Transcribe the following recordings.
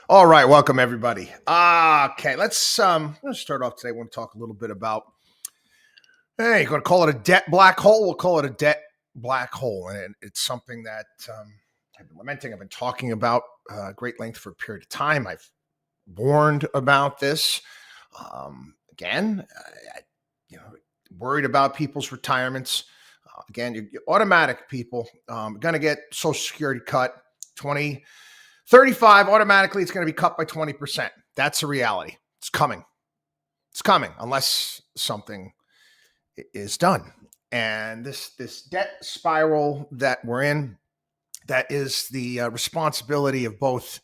All right, welcome everybody. Okay, let's start off today. I want to talk a little bit about. Hey, you're going to call it a debt black hole? We'll call it a debt black hole, and it's something that I've been lamenting. I've been talking about great length for a period of time. I've warned about this. Again, worried about people's retirements. Again, you automatic people going to get Social Security cut 2035 automatically. It's going to be cut by 20%. That's a reality. It's coming. It's coming unless something is done. And this debt spiral that we're in, that is the responsibility of both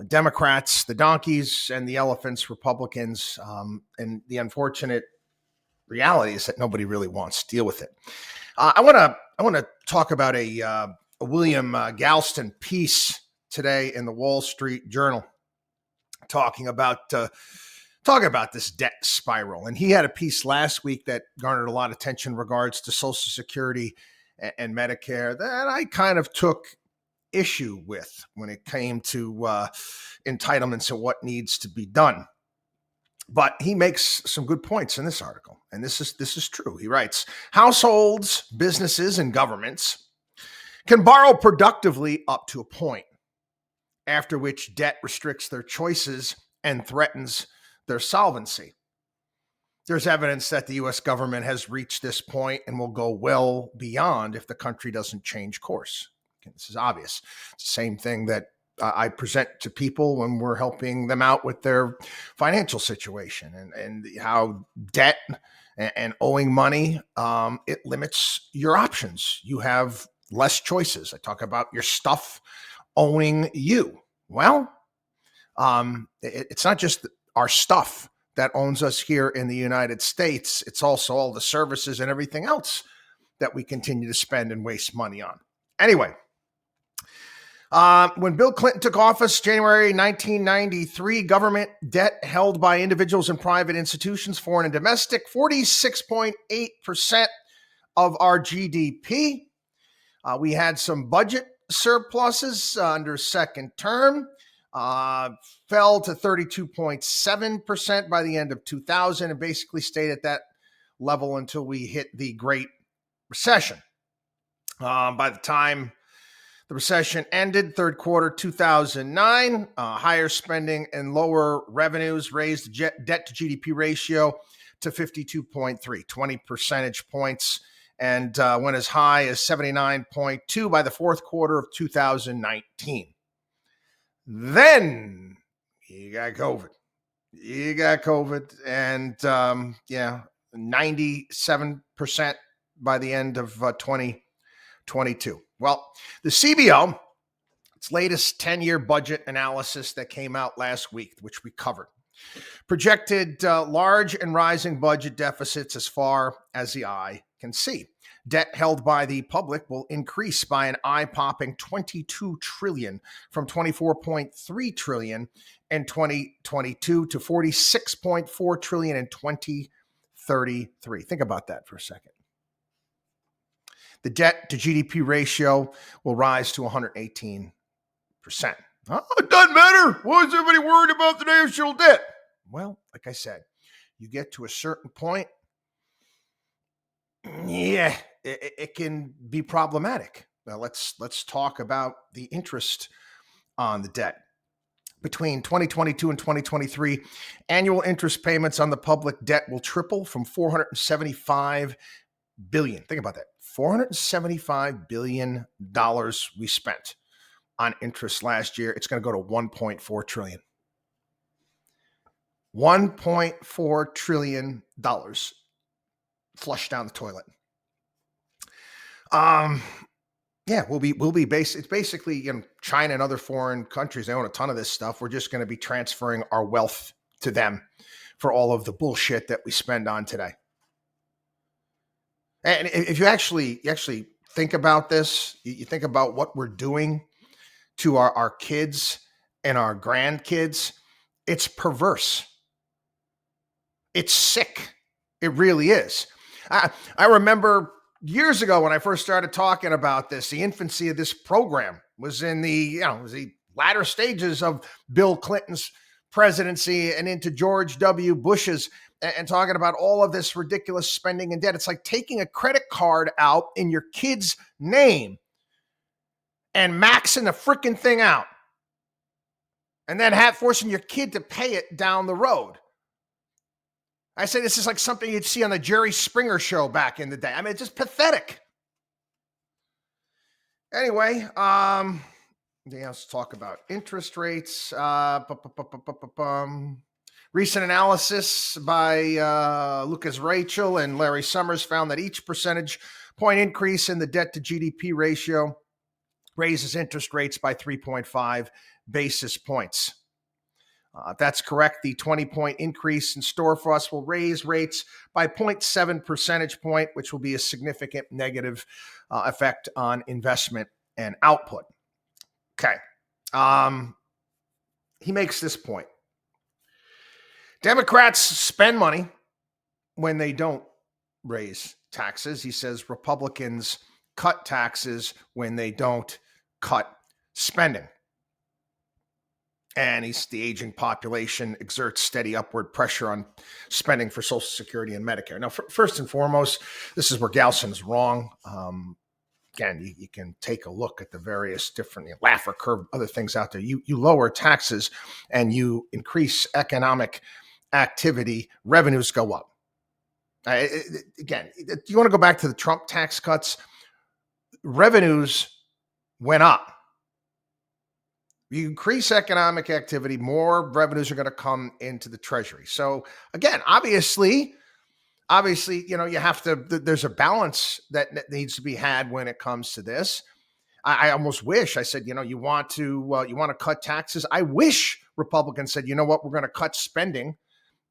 Democrats, the donkeys, and the elephants, Republicans. And the unfortunate reality is that nobody really wants to deal with it. I want to talk about a William Galston piece today in the Wall Street Journal, talking about this debt spiral. And he had a piece last week that garnered a lot of attention in regards to Social Security and Medicare that I kind of took issue with when it came to entitlements and what needs to be done. But he makes some good points in this article, and this is true. He writes, households, businesses, and governments can borrow productively up to a point, after which debt restricts their choices and threatens their solvency. There's evidence that the U.S. government has reached this point and will go well beyond if the country doesn't change course. Okay, this is obvious. It's the same thing that I present to people when we're helping them out with their financial situation, and how debt and owing money, it limits your options. You have less choices. I talk about your stuff owning you. Well, it's not just our stuff that owns us here in the United States. It's also all the services and everything else that we continue to spend and waste money on. Anyway, when Bill Clinton took office, January 1993, government debt held by individuals and private institutions, foreign and domestic, 46.8% of our GDP. We had some budget surpluses under second term, fell to 32.7% by the end of 2000, and basically stayed at that level until we hit the Great Recession. By the time the recession ended, third quarter 2009, higher spending and lower revenues raised the debt to GDP ratio to 52.3, 20 percentage points, and went as high as 79.2 by the fourth quarter of 2019. Then you got COVID. And 97% by the end of 2022. Well, the CBO, its latest 10-year budget analysis that came out last week, which we covered, projected large and rising budget deficits as far as the eye can see. Debt held by the public will increase by an eye-popping $22 trillion from $24.3 trillion in 2022 to $46.4 trillion in 2033. Think about that for a second. The debt to GDP ratio will rise to 118%. Oh, it doesn't matter. Why is everybody worried about the national debt? Well, like I said, you get to a certain point, it can be problematic. Now let's talk about the interest on the debt. Between 2022 and 2023, annual interest payments on the public debt will triple from $475 billion. Think about that. $475 billion we spent on interest last year. It's going to go to $1.4 trillion. $1.4 trillion flushed down the toilet. We'll be it's basically, China and other foreign countries, they own a ton of this stuff. We're just going to be transferring our wealth to them for all of the bullshit that we spend on today. And if you actually think about this, you think about what we're doing to our kids and our grandkids, it's perverse. It's sick. It really is. I remember years ago when I first started talking about this, the infancy of this program was in the latter stages of Bill Clinton's presidency and into George W. Bush's, and talking about all of this ridiculous spending and debt. It's like taking a credit card out in your kid's name and maxing the freaking thing out, and then forcing your kid to pay it down the road. I say this is like something you'd see on the Jerry Springer show back in the day. I mean, it's just pathetic. Anyway, anything else to talk about? Interest rates. Recent analysis by Lucas Rachel and Larry Summers found that each percentage point increase in the debt to GDP ratio raises interest rates by 3.5 basis points. If that's correct, the 20-point increase in store for us will raise rates by 0.7 percentage point, which will be a significant negative effect on investment and output. Okay. He makes this point. Democrats spend money when they don't raise taxes. He says Republicans cut taxes when they don't cut spending. And the aging population exerts steady upward pressure on spending for Social Security and Medicare. Now, first and foremost, this is where Galson's wrong. Again, you can take a look at the various different Laffer curve, other things out there. You lower taxes and you increase economic activity, revenues go up. Again, you want to go back to the Trump tax cuts? Revenues went up. You increase economic activity, more revenues are going to come into the Treasury. So again, obviously, you have to, there's a balance that needs to be had when it comes to this. I almost wish I said, you want to cut taxes. I wish Republicans said, you know what, we're going to cut spending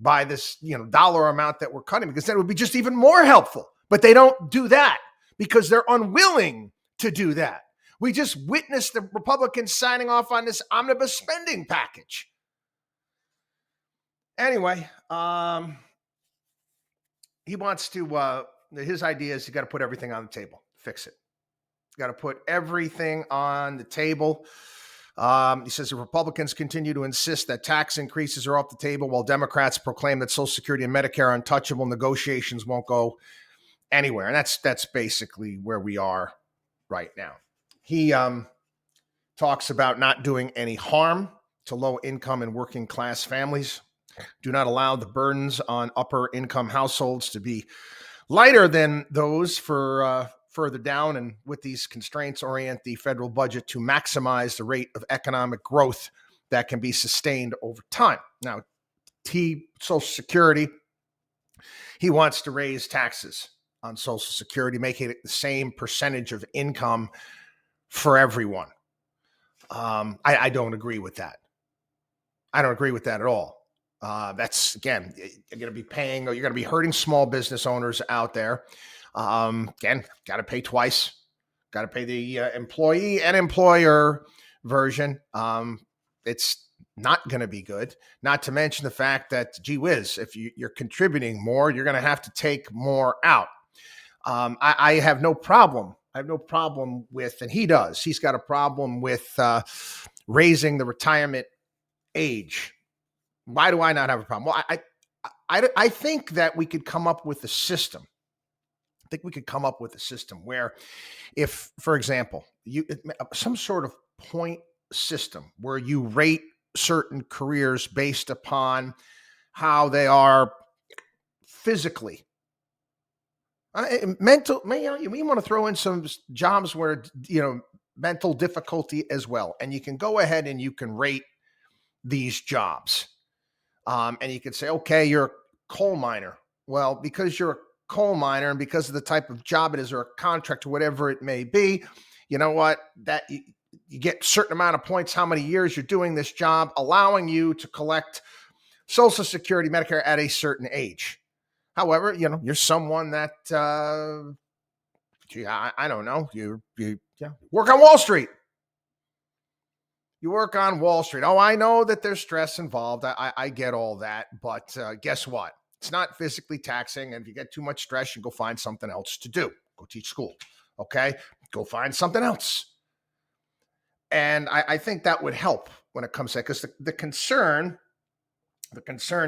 by this, dollar amount that we're cutting, because that would be just even more helpful. But they don't do that because they're unwilling to do that. We just witnessed the Republicans signing off on this omnibus spending package. Anyway, he wants to, his idea is you got to put everything on the table, fix it. You got to put everything on the table. He says the Republicans continue to insist that tax increases are off the table, while Democrats proclaim that Social Security and Medicare are untouchable. Negotiations won't go anywhere. And that's basically where we are right now. He talks about not doing any harm to low income and working class families. Do not allow the burdens on upper income households to be lighter than those for further down, and with these constraints, orient the federal budget to maximize the rate of economic growth that can be sustained over time. Now, Social Security, he wants to raise taxes on Social Security, making it the same percentage of income for everyone. I don't agree with that. I don't agree with that at all. That's, again, you're going to be paying, or you're going to be hurting small business owners out there. Again, got to pay twice. Got to pay the employee and employer version. It's not going to be good. Not to mention the fact that, gee whiz, if you're contributing more, you're going to have to take more out. I have no problem. I have no problem with, and he does, he's got a problem with raising the retirement age. Why do I not have a problem? Well, I think that we could come up with a system. I think we could come up with a system where if, for example, some sort of point system where you rate certain careers based upon how they are physically. Mental, you may want to throw in some jobs where, mental difficulty as well. And you can go ahead and you can rate these jobs. And you could say, okay, you're a coal miner. Well, because you're a coal miner and because of the type of job it is, or a contract or whatever it may be, you know what, that you get a certain amount of points, how many years you're doing this job, allowing you to collect Social Security, Medicare at a certain age. However, you're someone that, I don't know, you work on Wall Street. You work on Wall Street. Oh, I know that there's stress involved. I get all that. But guess what? It's not physically taxing. And if you get too much stress, you go find something else to do. Go teach school. Okay? Go find something else. And I think that would help when it comes to that, because the concern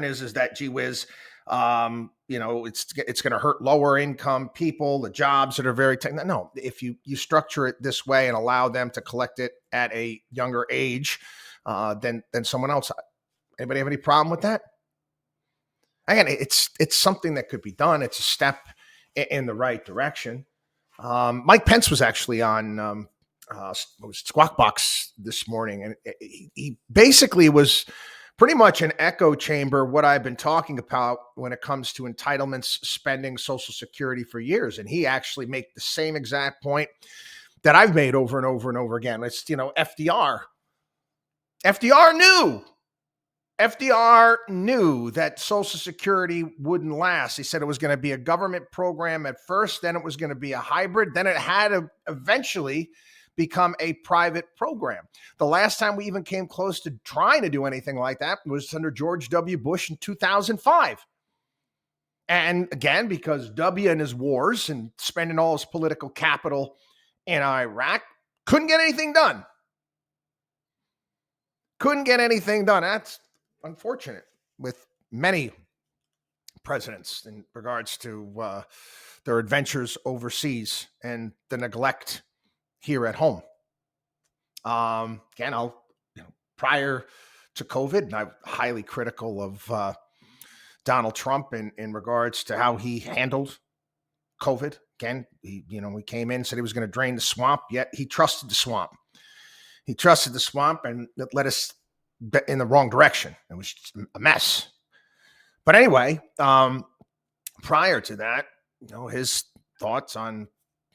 is that, gee whiz, it's going to hurt lower income people, the jobs that are very no. If you structure it this way and allow them to collect it at a younger age, than someone else. Anybody have any problem with that? Again, it's something that could be done. It's a step in the right direction. Mike Pence was actually on Squawk Box this morning, and he basically was pretty much an echo chamber what I've been talking about when it comes to entitlements, spending, Social Security for years. And he actually made the same exact point that I've made over and over and over again. It's, FDR. FDR knew that Social Security wouldn't last. He said it was going to be a government program at first, then it was going to be a hybrid, then it had to eventually become a private program. The last time we even came close to trying to do anything like that was under George W. Bush in 2005. And again, because W and his wars and spending all his political capital in Iraq, couldn't get anything done. That's unfortunate with many presidents in regards to their adventures overseas and the neglect here at home. Again, prior to COVID, I'm highly critical of Donald Trump in regards to how he handled COVID. Again, we came in, said he was going to drain the swamp, yet he trusted the swamp. And it led us in the wrong direction. It was just a mess. But anyway, prior to that, his thoughts on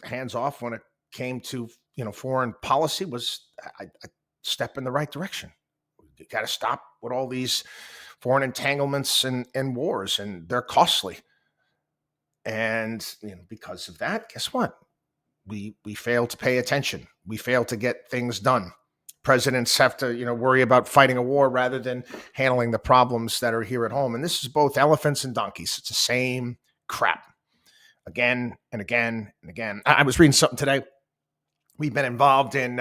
hands off when it came to foreign policy was a step in the right direction. You got to stop with all these foreign entanglements and wars, and they're costly. And because of that, guess what? We fail to pay attention. We fail to get things done. Presidents have to worry about fighting a war rather than handling the problems that are here at home. And this is both elephants and donkeys. It's the same crap again and again and again. I was reading something today. We've been involved in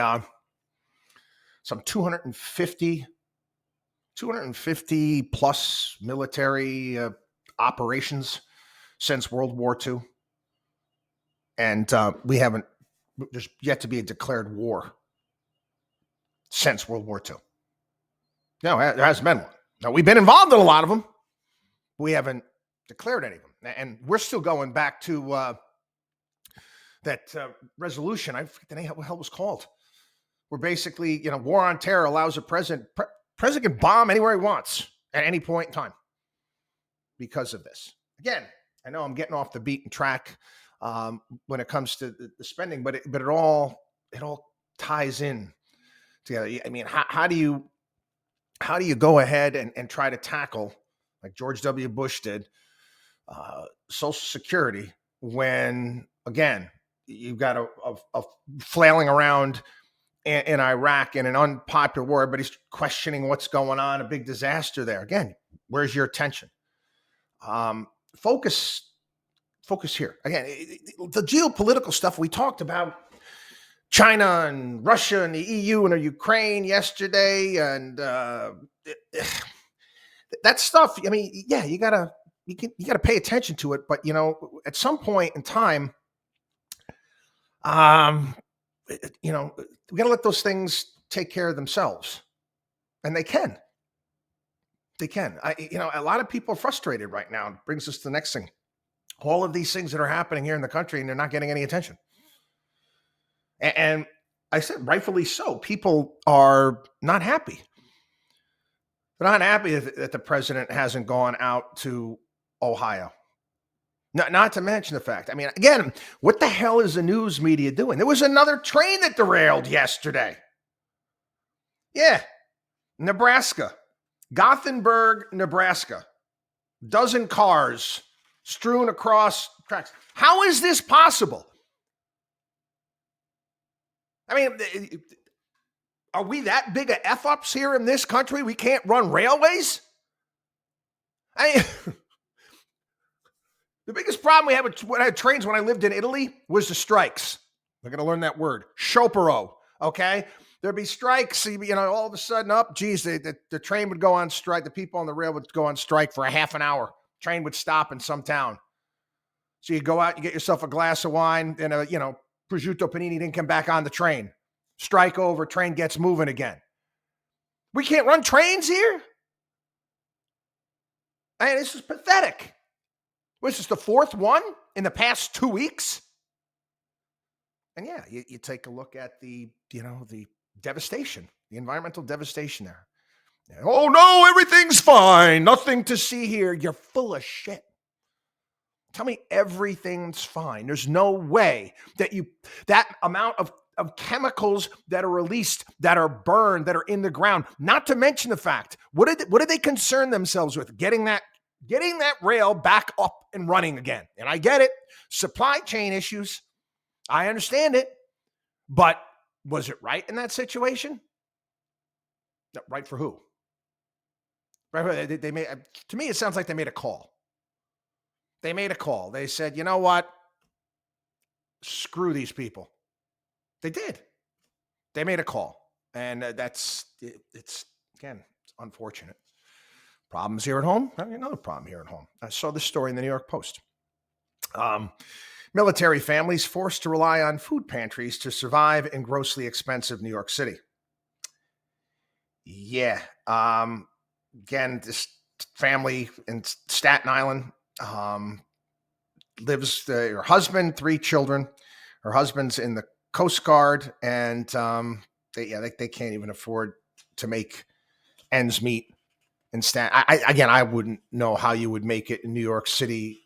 some 250 plus military operations since World War II. And there's yet to be a declared war since World War II. No, there hasn't been one. Now, we've been involved in a lot of them, but we haven't declared any of them. And we're still going back to that resolution. I forget the name, what the hell it was called. Where basically, war on terror allows a president can bomb anywhere he wants at any point in time because of this. Again, I know I'm getting off the beaten track when it comes to the spending, but it all ties in together. I mean, how do you go ahead and try to tackle, like George W. Bush did, Social Security when, again, you've got a flailing around in Iraq in an unpopular war, but he's questioning what's going on, a big disaster there. Again, where's your attention? Focus here. Again, the geopolitical stuff we talked about, China and Russia and the EU and Ukraine yesterday, and that stuff. I mean, yeah, you gotta pay attention to it, but at some point in time, we gotta let those things take care of themselves, and they can. A lot of people are frustrated right now. It brings us to the next thing. All of these things that are happening here in the country, and they're not getting any attention. And I said, rightfully so. People are not happy. They're not happy that the president hasn't gone out to Ohio. Not to mention the fact, I mean, again, what the hell is the news media doing? There was another train that derailed yesterday. Yeah, Nebraska. Gothenburg, Nebraska. Dozen cars strewn across tracks. How is this possible? I mean, are we that big of F-ups here in this country? We can't run railways? I mean, the biggest problem we had when I had trains when I lived in Italy was the strikes. I'm going to learn that word. Sciopero, okay? There'd be strikes, all of a sudden the train would go on strike. The people on the rail would go on strike for a half an hour. Train would stop in some town. So you go out, you get yourself a glass of wine and prosciutto panini, didn't come back on the train. Strike over, train gets moving again. We can't run trains here? This is pathetic. Was this the fourth one in the past 2 weeks? And yeah, you take a look at the devastation, the environmental devastation there. Oh no, everything's fine. Nothing to see here. You're full of shit. Tell me everything's fine. There's no way that amount of chemicals that are released, that are burned, that are in the ground, not to mention the fact, what did they concern themselves with? Getting that rail back up and running again. And I get it. Supply chain issues. I understand it. But was it right in that situation? No, right for who? Right. They made, to me, it sounds like they made a call. They made a call. They said, you know what? Screw these people. They did. They made a call. And it's unfortunate. Problems here at home? Another problem here at home. I saw this story in the New York Post. Military families forced to rely on food pantries to survive in grossly expensive New York City. Yeah. Again, this family in Staten Island lives, her husband, 3 children. Her husband's in the Coast Guard, and they can't even afford to make ends meet. I wouldn't know how you would make it in New York City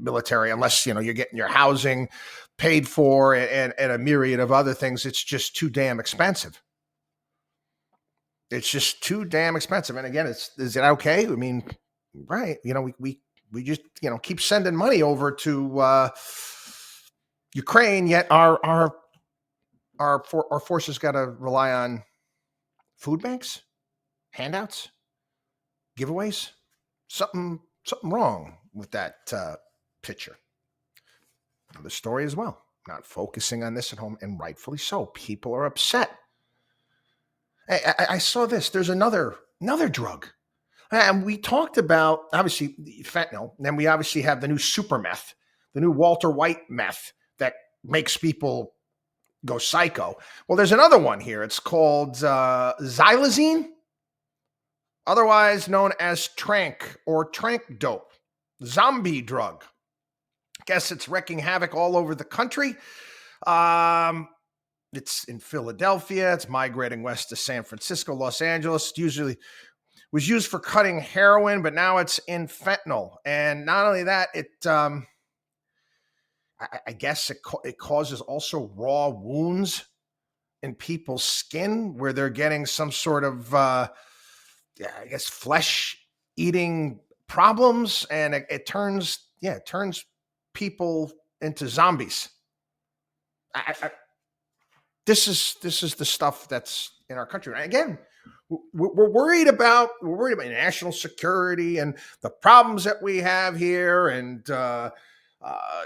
military unless you're getting your housing paid for and a myriad of other things. It's just too damn expensive. It's just too damn expensive. And again, is it okay? I mean, right? We just keep sending money over to Ukraine, yet our forces got to rely on food banks, handouts, giveaways. Something wrong with that picture. The story as well. Not focusing on this at home, and rightfully so. People are upset. I saw this. There's another drug. And we talked about, obviously, fentanyl. And then we obviously have the new super meth, the new Walter White meth that makes people go psycho. Well, there's another one here. It's called xylazine, otherwise known as trank or trank dope. Zombie drug. Guess it's wreaking havoc all over the country. It's in Philadelphia. It's migrating west to San Francisco, Los Angeles. Usually was used for cutting heroin, but now it's in fentanyl. And not only that, I guess it causes also raw wounds in people's skin where they're getting some sort of, flesh-eating problems. And it turns people into zombies. This is the stuff that's in our country. And again, we're worried about national security and the problems that we have here, and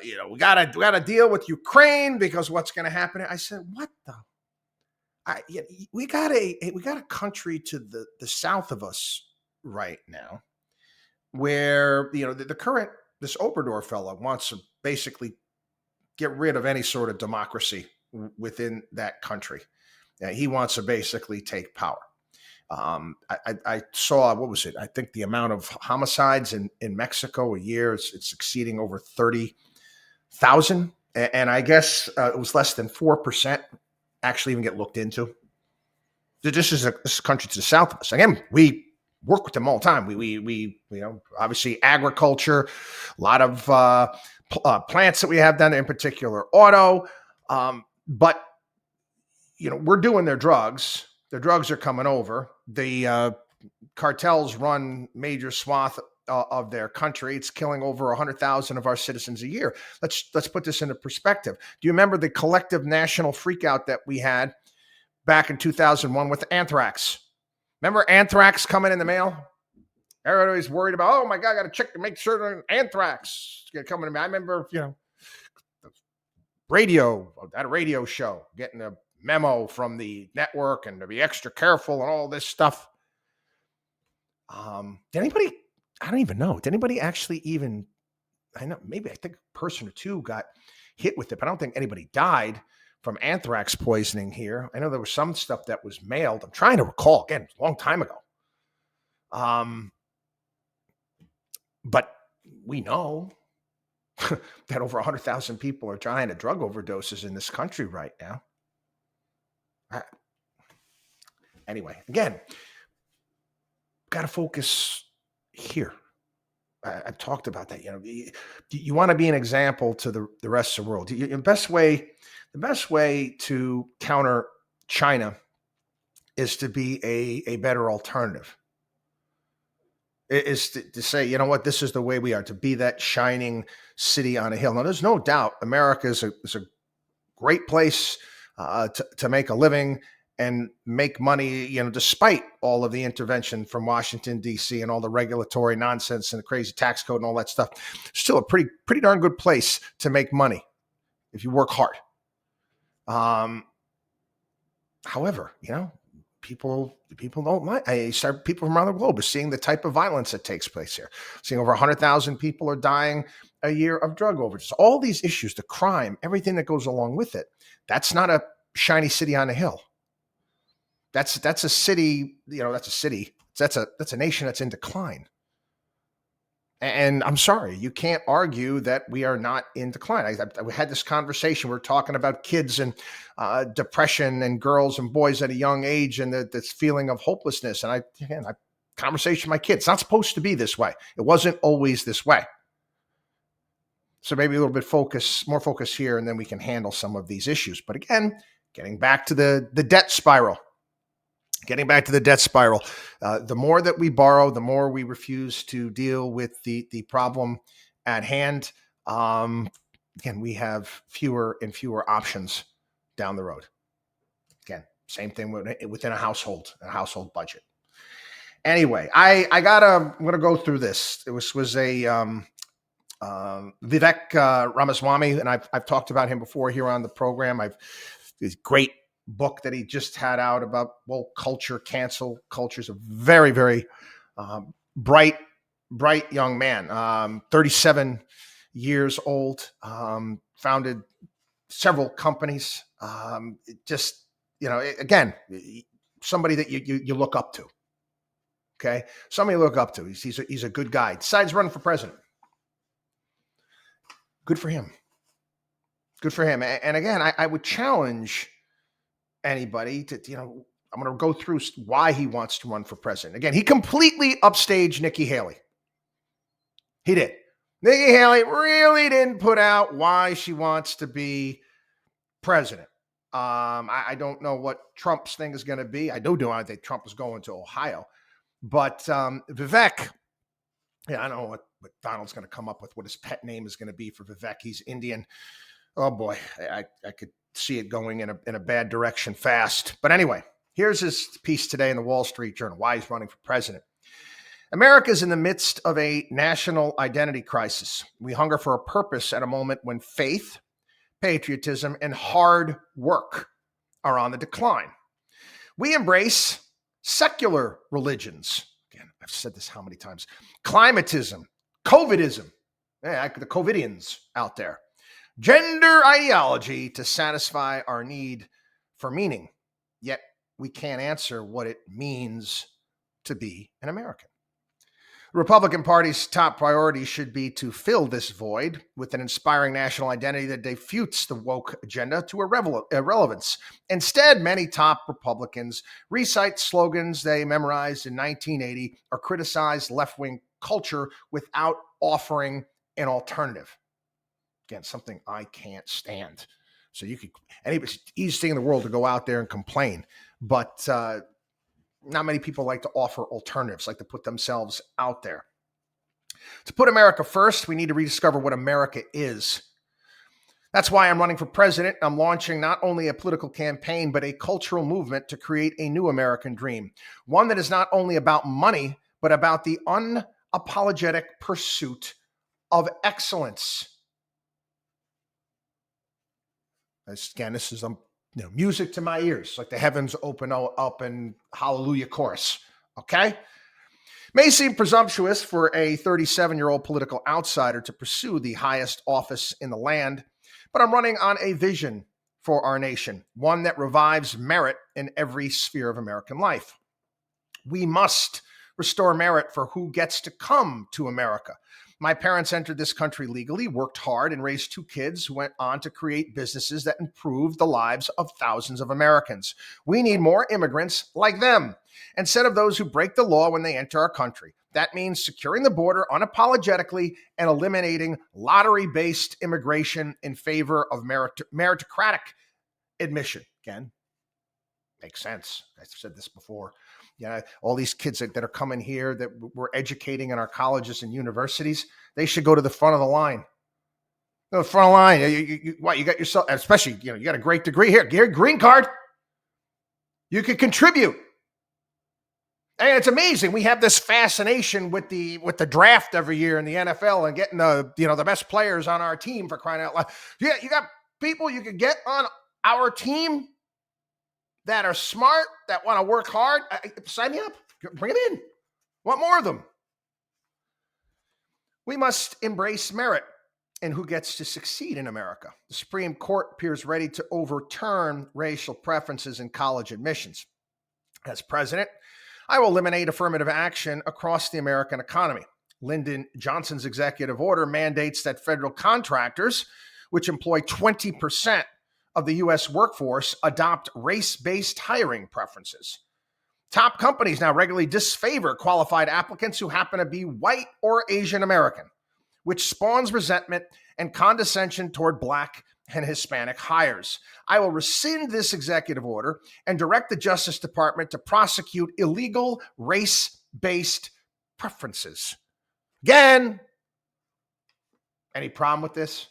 we gotta deal with Ukraine because what's going to happen. I said, what the? We got a country to the south of us right now, where the current, this Obrador fellow wants to basically get rid of any sort of democracy within that country. He wants to basically take power. I saw, what was it? I think the amount of homicides in Mexico a year, it's exceeding over 30,000. And I guess it was less than 4% actually even get looked into. This is a country to the south of us. Again, we work with them all the time. We obviously agriculture, a lot of plants that we have done, in particular auto. But we're doing their drugs. Their drugs are coming over. The cartels run major swath of their country. It's killing over 100,000 of our citizens a year. Let's put this into perspective. Do you remember the collective national freakout that we had back in 2001 with anthrax? Remember anthrax coming in the mail? Everybody's worried about, oh my God, I got to check to make sure that anthrax is coming to me. I remember, at a radio show, getting a memo from the network and to be extra careful and all this stuff. Did anybody, I don't even know, did anybody actually even, I think a person or two got hit with it, but I don't think anybody died from anthrax poisoning here. I know there was some stuff that was mailed. I'm trying to recall, again, a long time ago. But we know that over 100,000 people are dying of drug overdoses in this country right now. Anyway, again, got to focus here. I've talked about that. You want to be an example to the rest of the world. The best way to counter China is to be a better alternative. It is to say, you know what, this is the way we are, to be that shining city on a hill. Now, there's no doubt America is a great place to make a living and make money, despite all of the intervention from Washington, D.C. and all the regulatory nonsense and the crazy tax code and all that stuff. Still a pretty darn good place to make money if you work hard. However, people don't mind. People from around the globe are seeing the type of violence that takes place here. Seeing over 100,000 people are dying a year of drug overdose. All these issues, the crime, everything that goes along with it. That's not a shiny city on a hill. That's a city. That's a city. That's a nation that's in decline. And I'm sorry, you can't argue that we are not in decline. I had this conversation. We're talking about kids and depression and girls and boys at a young age and this feeling of hopelessness. And I conversation with my kids. It's not supposed to be this way. It wasn't always this way. So maybe a little bit more focus here, and then we can handle some of these issues. But again, getting back to the debt spiral. The more that we borrow, the more we refuse to deal with the problem at hand. Again, we have fewer and fewer options down the road. Again, same thing within a household budget. Anyway, I'm going to go through this. It was a Vivek Ramaswamy, and I've talked about him before here on the program. This great book that he just had out about woke culture, cancel culture. Is a very, very bright young man, 37 years old, founded several companies. Again, somebody that you look up to. Okay, somebody to look up to. He's a good guy. Decides running for president. Good for him. And again, I would challenge anybody to, I'm going to go through why he wants to run for president. Again, he completely upstaged Nikki Haley. He did. Nikki Haley really didn't put out why she wants to be president. I don't know what Trump's thing is going to be. I think Trump is going to Ohio. But Vivek, I don't know what Donald's going to come up with, what his pet name is going to be for Vivek. He's Indian. Oh, boy, I could see it going in a bad direction fast. But anyway, here's his piece today in the Wall Street Journal, why he's running for president. America's in the midst of a national identity crisis. We hunger for a purpose at a moment when faith, patriotism, and hard work are on the decline. We embrace secular religions. Again, I've said this how many times? Climatism, COVIDism, the COVIDians out there. Gender ideology to satisfy our need for meaning. Yet we can't answer what it means to be an American. The Republican Party's top priority should be to fill this void with an inspiring national identity that defutes the woke agenda to irrelevance. Instead, many top Republicans recite slogans they memorized in 1980 or criticize left-wing culture without offering an alternative. Again, something I can't stand. So it's the easiest thing in the world to go out there and complain, but not many people like to offer alternatives, like to put themselves out there. To put America first, we need to rediscover what America is. That's why I'm running for president. I'm launching not only a political campaign, but a cultural movement to create a new American dream. One that is not only about money, but about the unapologetic pursuit of excellence. Again, this is music to my ears, like the heavens open up and hallelujah chorus. Okay? May seem presumptuous for a 37-year-old political outsider to pursue the highest office in the land, but I'm running on a vision for our nation, one that revives merit in every sphere of American life. We must restore merit for who gets to come to America. My parents entered this country legally, worked hard, and raised 2 kids who went on to create businesses that improved the lives of thousands of Americans. We need more immigrants like them, instead of those who break the law when they enter our country. That means securing the border unapologetically and eliminating lottery-based immigration in favor of meritocratic admission. Again, makes sense. I've said this before. All these kids that are coming here that we're educating in our colleges and universities, they should go to the front of the line. The front of the line. You got yourself, especially, you got a great degree here. Get a green card. You could contribute. And it's amazing. We have this fascination with the draft every year in the NFL and getting the best players on our team, for crying out loud. Yeah, you got people you could get on our team that are smart, that want to work hard. Sign me up. Bring them in. Want more of them. We must embrace merit in who gets to succeed in America. The Supreme Court appears ready to overturn racial preferences in college admissions. As president, I will eliminate affirmative action across the American economy. Lyndon Johnson's executive order mandates that federal contractors, which employ 20% of the U.S. workforce, adopt race-based hiring preferences. Top companies now regularly disfavor qualified applicants who happen to be white or Asian American, which spawns resentment and condescension toward Black and Hispanic hires. I will rescind this executive order and direct the Justice Department to prosecute illegal race-based preferences. Again, any problem with this?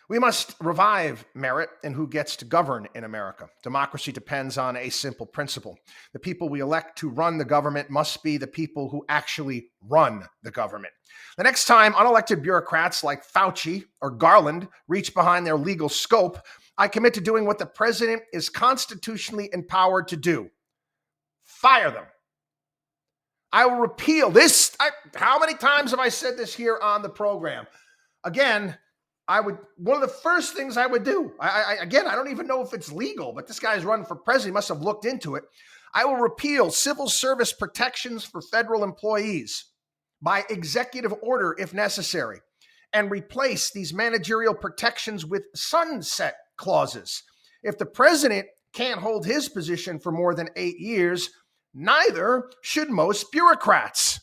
We must revive merit in who gets to govern in America. Democracy depends on a simple principle. The people we elect to run the government must be the people who actually run the government. The next time unelected bureaucrats like Fauci or Garland reach behind their legal scope, I commit to doing what the president is constitutionally empowered to do. Fire them. I will repeal this. How many times have I said this here on the program? Again, one of the first things I would do, I don't even know if it's legal, but this guy's running for president. He must have looked into it. I will repeal civil service protections for federal employees by executive order if necessary, and replace these managerial protections with sunset clauses. If the president can't hold his position for more than 8 years, neither should most bureaucrats.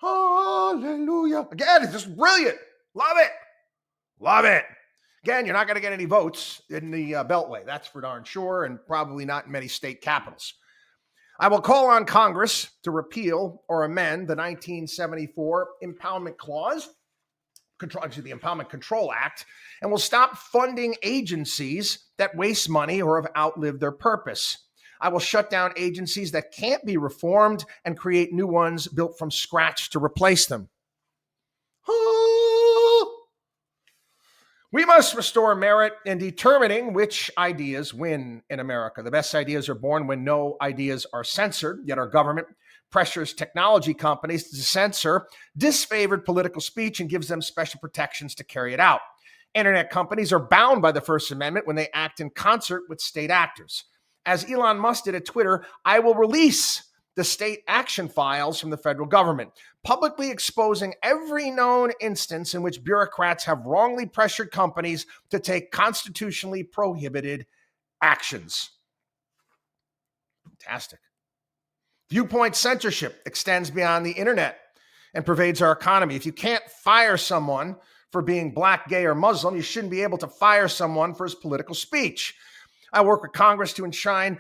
Hallelujah. Again, it's just brilliant. Love it. Love it. Again, you're not going to get any votes in the Beltway. That's for darn sure, and probably not in many state capitals. I will call on Congress to repeal or amend the 1974 Impoundment Clause, the Impoundment Control Act, and will stop funding agencies that waste money or have outlived their purpose. I will shut down agencies that can't be reformed and create new ones built from scratch to replace them. We must restore merit in determining which ideas win in America. The best ideas are born when no ideas are censored, yet our government pressures technology companies to censor disfavored political speech and gives them special protections to carry it out. Internet companies are bound by the First Amendment when they act in concert with state actors. As Elon Musk did at Twitter, I will release the state action files from the federal government, publicly exposing every known instance in which bureaucrats have wrongly pressured companies to take constitutionally prohibited actions. Fantastic. Viewpoint censorship extends beyond the internet and pervades our economy. If you can't fire someone for being Black, gay, or Muslim, you shouldn't be able to fire someone for his political speech. I work with Congress to enshrine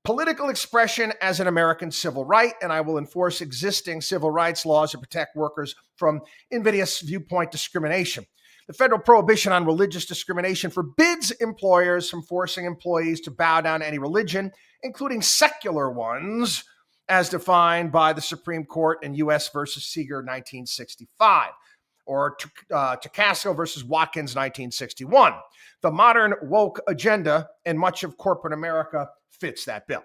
political expression as an American civil right, and I will enforce existing civil rights laws to protect workers from invidious viewpoint discrimination. The federal prohibition on religious discrimination forbids employers from forcing employees to bow down to any religion, including secular ones, as defined by the Supreme Court in U.S. versus Seeger 1965. or Tacasco versus Watkins, 1961. The modern woke agenda in much of corporate America fits that bill.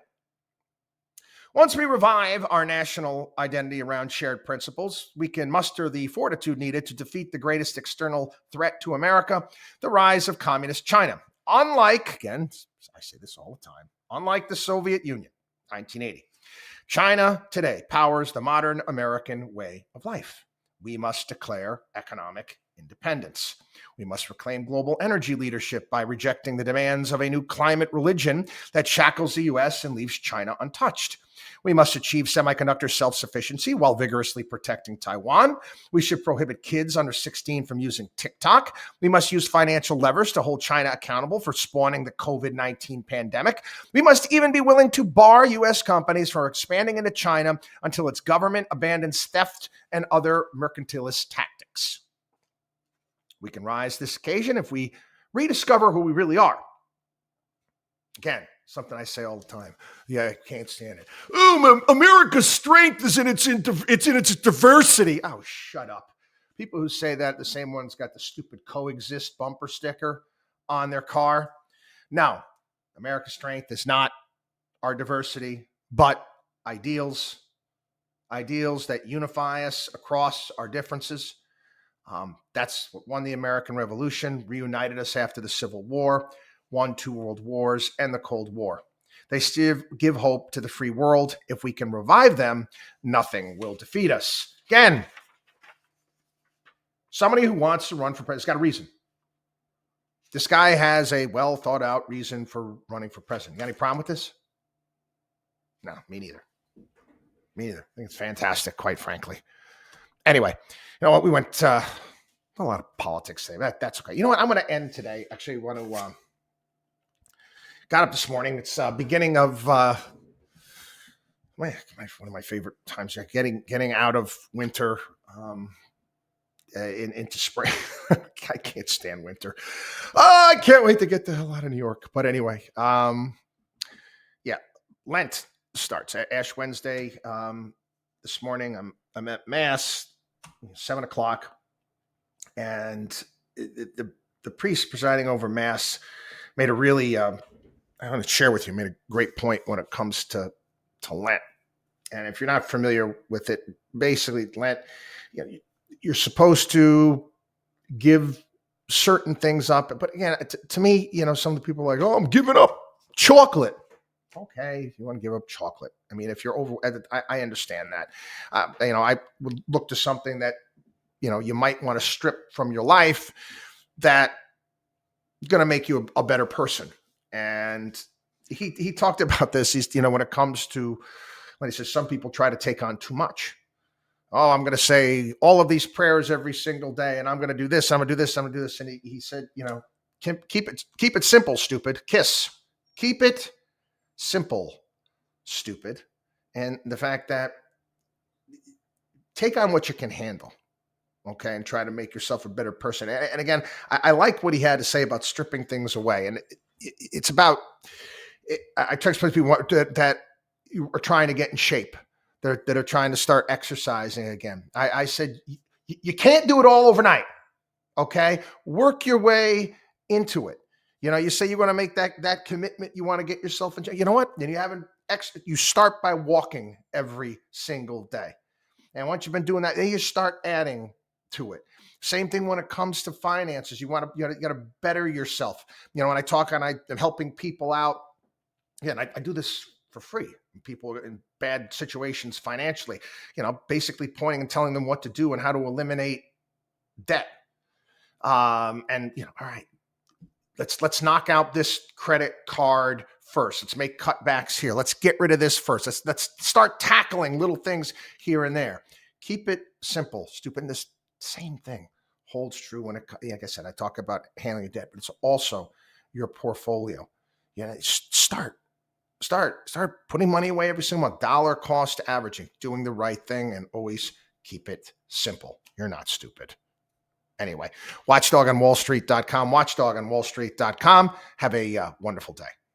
Once we revive our national identity around shared principles, we can muster the fortitude needed to defeat the greatest external threat to America, the rise of communist China. Unlike, again, I say this all the time, unlike the Soviet Union, 1980, China today powers the modern American way of life. We must declare economic independence. We must reclaim global energy leadership by rejecting the demands of a new climate religion that shackles the U.S. and leaves China untouched. We must achieve semiconductor self-sufficiency while vigorously protecting Taiwan. We should prohibit kids under 16 from using TikTok. We must use financial levers to hold China accountable for spawning the COVID-19 pandemic. We must even be willing to bar U.S. companies from expanding into China until its government abandons theft and other mercantilist tactics. We can rise this occasion if we rediscover who we really are. Again, something I say all the time. Yeah, I can't stand it. Oh, America's strength is in its diversity. Oh, shut up. People who say that, the same ones got the stupid coexist bumper sticker on their car. No, America's strength is not our diversity, but ideals that unify us across our differences. That's what won the American Revolution, reunited us after the Civil War, won 2 world wars, and the Cold War. They still give hope to the free world. If we can revive them, nothing will defeat us. Again, somebody who wants to run for president has got a reason. This guy has a well thought out reason for running for president. You got any problem with this? No, me neither. Me neither. I think it's fantastic, quite frankly. Anyway, you know what? We went a lot of politics today. That's okay. You know what? I'm going to end today. Actually, I want to got up this morning. It's beginning of one of my favorite times. Getting out of winter into spring. I can't stand winter. I can't wait to get the hell out of New York. But anyway, yeah, Lent starts Ash Wednesday. This morning, I'm at Mass, 7:00, and the priest presiding over Mass made a really I want to share with you, made a great point when it comes to Lent. And if you're not familiar with it, basically Lent, you're supposed to give certain things up. But again, to me, some of the people are like, oh, I'm giving up chocolate. Okay, if you want to give up chocolate. I mean, if you're over, I understand that. I would look to something that, you might want to strip from your life that is going to make you a better person. And he talked about this. He's, when it comes to, when he says some people try to take on too much. Oh, I'm going to say all of these prayers every single day, and I'm going to do this. I'm going to do this. I'm going to do this. And he said, keep it simple, stupid. KISS. Keep it simple, stupid. And the fact that take on what you can handle. Okay, and try to make yourself a better person. And again, I like what he had to say about stripping things away. And it's about, I try to explain to people that you are trying to get in shape, that are trying to start exercising again. I said, you can't do it all overnight, okay? Work your way into it. You say you want to make that commitment, you want to get yourself in shape. You know what? Then you start by walking every single day. And once you've been doing that, then you start adding to it. Same thing when it comes to finances. You got to better yourself. When I talk and I'm helping people out, again, I do this for free. People in bad situations financially, basically pointing and telling them what to do and how to eliminate debt. All right, let's knock out this credit card first. Let's make cutbacks here. Let's get rid of this first. Let's start tackling little things here and there. Keep it simple, stupid. This same thing holds true when like I said, I talk about handling your debt, but it's also your portfolio. Start putting money away every single month, dollar cost averaging, doing the right thing, and always keep it simple. You're not stupid. Anyway, WatchDog on WallStreet.com, WatchDog on WallStreet.com. Have a wonderful day.